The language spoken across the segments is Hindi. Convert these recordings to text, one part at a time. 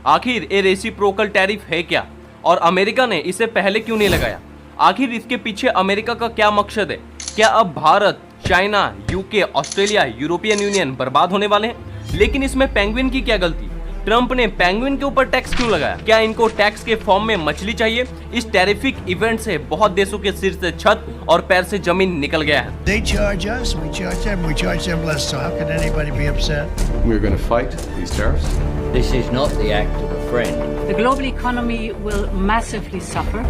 आखिर ये रेसिप्रोकल टैरिफ है क्या और अमेरिका ने इसे पहले क्यों नहीं लगाया? आखिर इसके पीछे अमेरिका का क्या मकसद है? क्या अब Bharat, China, UK, Australia, European union बर्बाद होने वाले हैं? लेकिन इसमें पेंगुइन की क्या गलती? ट्रंप ने पेंगुइन के ऊपर टैक्स क्यों लगाया? क्या इनको टैक्स के फॉर्म में मछली चाहिए? इस टैरिफिक इवेंट से बहुत देशों के सिर से छत और पैर से जमीन निकल गया है। They charge us, we charge them, we charge them less. So how can anybody be upset? We're going to fight these tariffs. This is not the act of a friend. The global economy will massively suffer.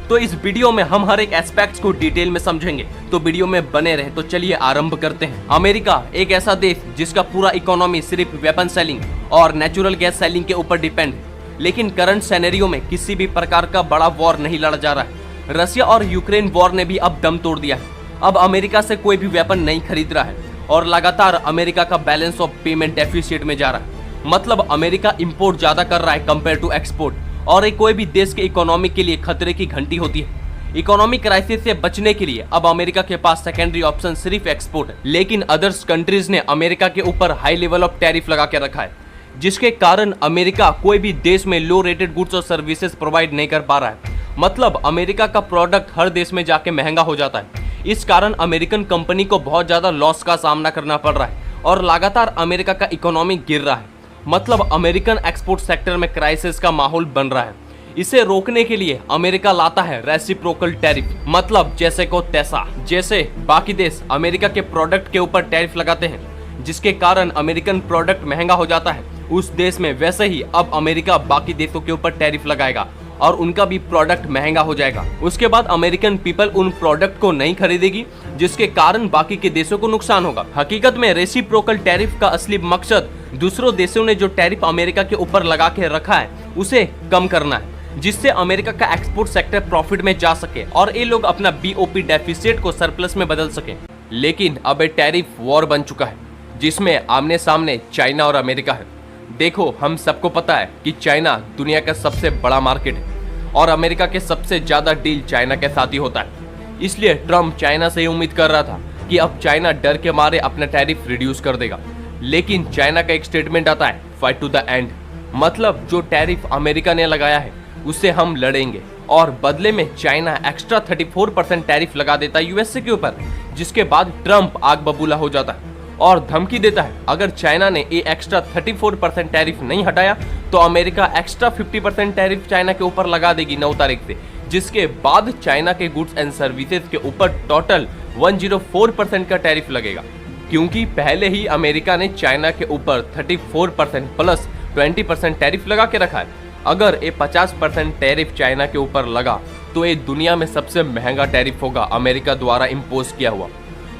तो इस वीडियो में हम हर एक एस्पेक्ट्स को डिटेल में समझेंगे, तो वीडियो में बने रहे। तो चलिए आरंभ करते हैं। अमेरिका एक ऐसा देश जिसका पूरा इकोनॉमी सिर्फ वेपन सेलिंग और नेचुरल गैस सेलिंग के ऊपर डिपेंड है, लेकिन करंट सिनेरियो में किसी भी प्रकार का बड़ा वॉर नहीं लड़ा जा रहा है। रशिया और यूक्रेन वॉर ने भी अब दम तोड़ दिया है। अब अमेरिका से कोई भी वेपन नहीं खरीद रहा है और लगातार अमेरिका का बैलेंस ऑफ पेमेंट डेफिसिट में जा रहा है। मतलब अमेरिका इंपोर्ट ज्यादा कर रहा है कंपेयर टू एक्सपोर्ट, और एक कोई भी देश के इकोनॉमी के लिए खतरे की घंटी होती है। इकोनॉमिक क्राइसिस से बचने के लिए अब अमेरिका के पास सेकेंडरी ऑप्शन सिर्फ एक्सपोर्ट है, लेकिन अदर्स कंट्रीज ने अमेरिका के ऊपर हाई लेवल ऑफ टैरिफ लगा के रखा है, जिसके कारण अमेरिका कोई भी देश में लो रेटेड गुड्स और सर्विसेज प्रोवाइड नहीं कर पा रहा है। मतलब अमेरिका का प्रोडक्ट हर देश में जाके महंगा हो जाता है। इस कारण अमेरिकन कंपनी को बहुत ज्यादा लॉस का सामना करना पड़ रहा है और लगातार अमेरिका का इकोनॉमी गिर रहा है। मतलब अमेरिकन एक्सपोर्ट सेक्टर में क्राइसिस का माहौल बन रहा है। इसे रोकने के लिए अमेरिका लाता है रेसिप्रोकल टैरिफ। मतलब जैसे को तैसा, जैसे बाकी देश अमेरिका के प्रोडक्ट के ऊपर टैरिफ लगाते हैं, जिसके कारण अमेरिकन प्रोडक्ट महंगा हो जाता है उस देश में, वैसे ही अब अमेरिका बाकी देशों के ऊपर टैरिफ लगाएगा और उनका भी प्रोडक्ट महंगा हो जाएगा। उसके बाद अमेरिकन पीपल उन प्रोडक्ट को नहीं खरीदेगी, जिसके कारण बाकी के देशों को नुकसान होगा। हकीकत में रेसिप्रोकल टैरिफ का असली मकसद दूसरों देशों ने जो टैरिफ अमेरिका के ऊपर लगा के रखा है उसे कम करना है, जिससे अमेरिका का एक्सपोर्ट सेक्टर प्रॉफिट में जा सके और ये लोग अपना बीओपी डेफिसिट को सरप्लस में बदल सके। लेकिन अब ये टैरिफ वॉर बन चुका है, जिसमें आमने सामने चाइना और अमेरिका है। देखो, हम सबको पता है कि चाइना दुनिया का सबसे बड़ा मार्केट है और अमेरिका के सबसे ज्यादा डील चाइना के साथ ही होता है। इसलिए ट्रम्प चाइना से उम्मीद कर रहा था कि अब चाइना डर के मारे अपना टैरिफ रिड्यूस कर देगा, लेकिन चाइना का एक स्टेटमेंट आता है, फाइट टू द एंड। मतलब जो टैरिफ अमेरिका ने लगाया है उससे हम लड़ेंगे, और बदले में चाइना एक्स्ट्रा 34% टैरिफ लगा देता है यूएसए के ऊपर, जिसके बाद ट्रम्प आग बबूला हो जाता है और धमकी देता है अगर चाइना ने ये एक्स्ट्रा 34% टैरिफ नहीं हटाया तो अमेरिका एक्स्ट्रा 50% टैरिफ चाइना के ऊपर लगा देगी 9 तारीख से, जिसके बाद चाइना के गुड्स एंड सर्विसेज के ऊपर टोटल 104% का टैरिफ लगेगा, क्योंकि पहले ही अमेरिका ने चाइना के ऊपर 34% प्लस 20% टैरिफ लगा के रखा है। अगर ये 50% टैरिफ चाइना के ऊपर लगा तो ये दुनिया में सबसे महंगा टैरिफ होगा अमेरिका द्वारा इम्पोज किया हुआ।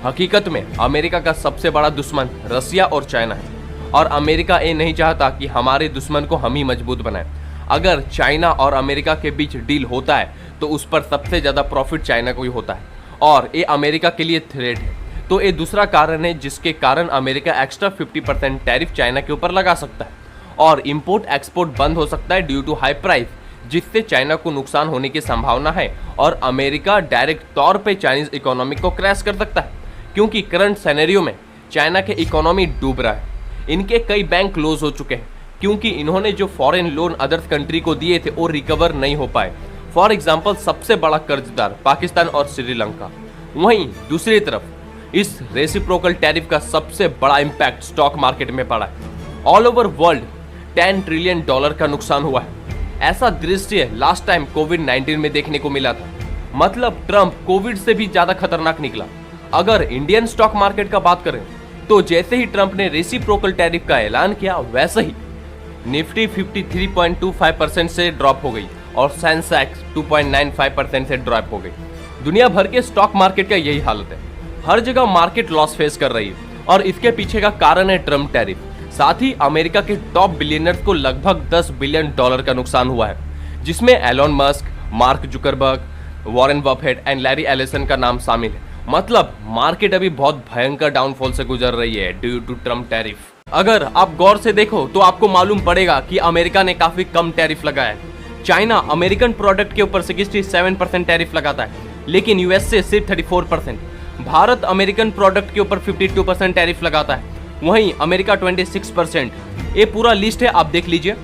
हकीकत में अमेरिका का सबसे बड़ा दुश्मन रशिया और चाइना है, और अमेरिका ये नहीं चाहता कि हमारे दुश्मन को हम ही मजबूत बनाएं। अगर चाइना और अमेरिका के बीच डील होता है तो उस पर सबसे ज्यादा प्रॉफिट चाइना को ही होता है, और ये अमेरिका के लिए थ्रेट है। तो ये दूसरा कारण है जिसके कारण अमेरिका एक्स्ट्रा 50% टैरिफ चाइना के ऊपर लगा सकता है और इंपोर्ट एक्सपोर्ट बंद हो सकता है ड्यू टू हाई प्राइस, जिससे चाइना को नुकसान होने की संभावना है और अमेरिका डायरेक्ट तौर पे चाइनीज इकोनॉमी को क्रैश कर सकता है, क्योंकि करंट सिनेरियो में चाइना के इकोनॉमी डूब रहा है। इनके कई बैंक क्लोज हो चुके हैं क्योंकि इन्होंने जो फॉरेन लोन अदर्स कंट्री को दिए थे वो रिकवर नहीं हो पाए। फॉर एग्जांपल सबसे बड़ा कर्जदार पाकिस्तान और श्रीलंका। वहीं दूसरी तरफ इस रेसिप्रोकल टैरिफ का सबसे बड़ा इम्पैक्ट स्टॉक मार्केट में पड़ा है। ऑल ओवर वर्ल्ड $10 ट्रिलियन का नुकसान हुआ है। ऐसा दृश्य लास्ट टाइम कोविड-19 में देखने को मिला था। मतलब ट्रम्प कोविड से भी ज्यादा खतरनाक निकला। अगर इंडियन स्टॉक मार्केट का बात करें तो जैसे ही ट्रम्प ने रेसिप्रोकल टैरिफ का ऐलान किया वैसे ही निफ्टी 53.25% से ड्रॉप हो गई और सेंसेक्स 2.95% से ड्रॉप हो गई। दुनिया भर के स्टॉक मार्केट का यही हालत है। हर जगह मार्केट लॉस फेस कर रही है और इसके पीछे का कारण है ट्रम्प टैरिफ। साथ ही अमेरिका के टॉप बिलियनर्स को लगभग $10 बिलियन का नुकसान हुआ है, जिसमें Elon Musk, Mark Zuckerberg, Warren Buffett and Larry Ellison का नाम शामिल है। मतलब मार्केट अभी बहुत भयंकर डाउनफॉल से गुजर रही है ड्यू टू ट्रम्प टैरिफ। अगर आप गौर से देखो तो आपको मालूम पड़ेगा कि अमेरिका ने काफी कम टैरिफ लगाया है। चाइना अमेरिकन प्रोडक्ट के ऊपर 67% टैरिफ लगाता है, लेकिन यूएसए सिर्फ 34%। भारत अमेरिकन प्रोडक्ट के ऊपर 52% टैरिफ लगाता है, वहीं अमेरिका 26%। ये पूरा लिस्ट है, आप देख लीजिए।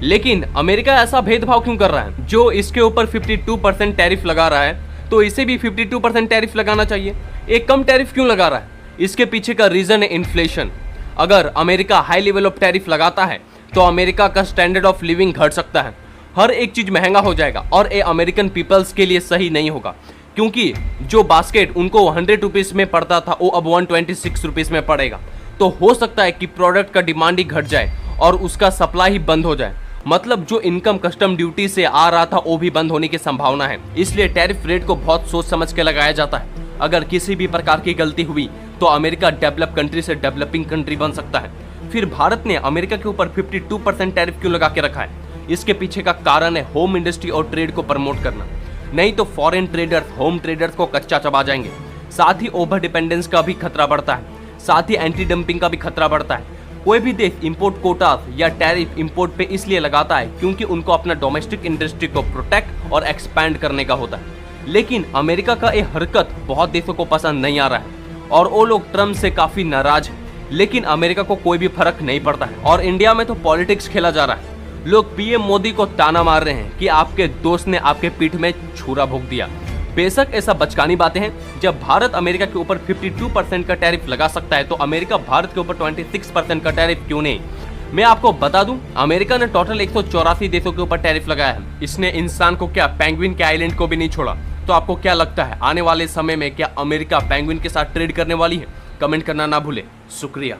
लेकिन अमेरिका ऐसा भेदभाव क्यों कर रहा है? जो इसके ऊपर 52% टैरिफ लगा रहा है तो इसे भी 52% टैरिफ लगाना चाहिए। एक कम टैरिफ क्यों लगा रहा है? इसके पीछे का रीजन है इन्फ्लेशन। अगर America high level of tariff लगाता है तो अमेरिका का स्टैंडर्ड ऑफ लिविंग घट सकता है, हर एक चीज महंगा हो जाएगा और ये अमेरिकन पीपल्स के लिए सही नहीं होगा, क्योंकि जो बास्केट उनको 100 रुपीज में पड़ता था वो अब 126 रुपीज में पड़ेगा। तो हो सकता है कि प्रोडक्ट का डिमांड ही घट जाए और उसका सप्लाई ही बंद हो जाए। मतलब जो इनकम कस्टम ड्यूटी से आ रहा था वो भी बंद होने की संभावना है। इसलिए टैरिफ रेट को बहुत सोच समझ के लगाया जाता है। अगर किसी भी प्रकार की गलती हुई तो अमेरिका डेवलप कंट्री से डेवलपिंग कंट्री बन सकता है। फिर भारत ने अमेरिका के ऊपर 52% टैरिफ क्यों लगा के रखा है? इसके पीछे का कारण है होम इंडस्ट्री और ट्रेड को प्रमोट करना। नहीं तो फॉरेन ट्रेडर्स होम ट्रेडर्स को कच्चा चबा जाएंगे। साथ ही ओवर डिपेंडेंस का भी खतरा बढ़ता है, साथ ही एंटी डंपिंग का भी खतरा बढ़ता है। कोई भी देश इंपोर्ट कोटा या टैरिफ इंपोर्ट पे इसलिए लगाता है क्योंकि उनको अपना डोमेस्टिक इंडस्ट्री को प्रोटेक्ट और एक्सपैंड करने का होता है। लेकिन अमेरिका का ये हरकत बहुत देशों को पसंद नहीं आ रहा है और वो लोग ट्रम्प से काफी नाराज है। लेकिन अमेरिका को कोई भी फर्क नहीं पड़ता है और इंडिया में तो पॉलिटिक्स खेला जा रहा है। लोग पीएम मोदी को ताना मार रहे हैं कि आपके दोस्त ने आपके पीठ में छुरा भोंक दिया। बेशक ऐसा बचकानी बातें हैं। जब भारत अमेरिका के ऊपर 52% का टैरिफ लगा सकता है तो अमेरिका भारत के ऊपर 26% का टैरिफ क्यों नहीं? मैं आपको बता दूं, अमेरिका ने टोटल 184 देशों के ऊपर टैरिफ लगाया है। इसने इंसान को क्या, पेंगुइन के आइलैंड को भी नहीं छोड़ा। तो आपको क्या लगता है आने वाले समय में क्या अमेरिका पेंगुइन के साथ ट्रेड करने वाली है? कमेंट करना ना भूले। शुक्रिया।